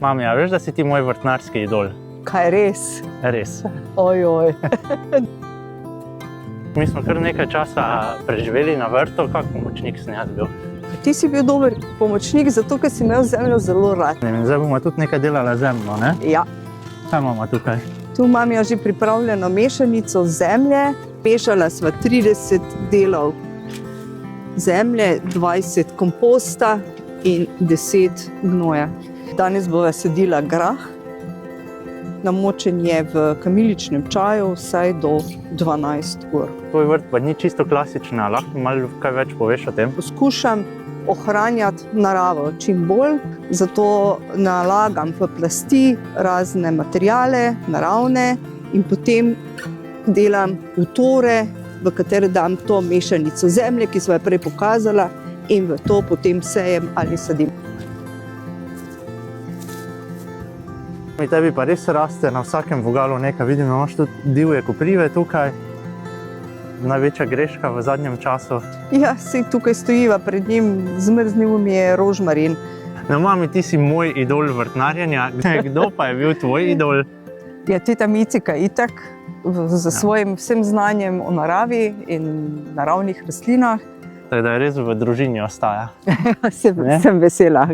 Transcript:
Mami, a veš, da si ti moj vrtnarski idol? Kaj res? Res. Ojoj. Mi smo kar nekaj časa preživeli na vrtu, kak pomočnik sem jaz bil. Ti si bil dober pomočnik, zato ker si imel zemljo zelo rad. In zdaj bomo tudi nekaj delali zemljo, ne? Ja. Kaj imamo tukaj? Tu imam že pripravljeno mešanico zemlje. Mešala sva 30 delov zemlje, 20 komposta in 10 gnoja. Danes bova sadila grah. Namočen je v kamiličnem čaju vsaj do 12 ur. Tvoj vrt pa ni čisto klasična, lahko malo kaj več poveš o tem? Poskušam ohranjati naravo čim bolj, zato nalagam v plasti razne materiale, naravne, in potem delam utore, v katere dam to mešanico zemlje, ki sva jo prej pokazala, in v to potem sejem ali sadim. Tebi pa res raste na vsakem vogalu nekaj. Vidim, imaš tudi divje koprive tukaj. Največja greška v zadnjem času. Ja, saj tukaj stojiva pred njim, zmrznil mi je rožmarin. No, mami, ti si moj idol vrtnarjenja. Kdo pa je bil tvoj idol? Ja, teta Micika itak, za svojim vsem znanjem o naravi in naravnih rastlinah. Tako da res v družini ostaja. Sem vesela.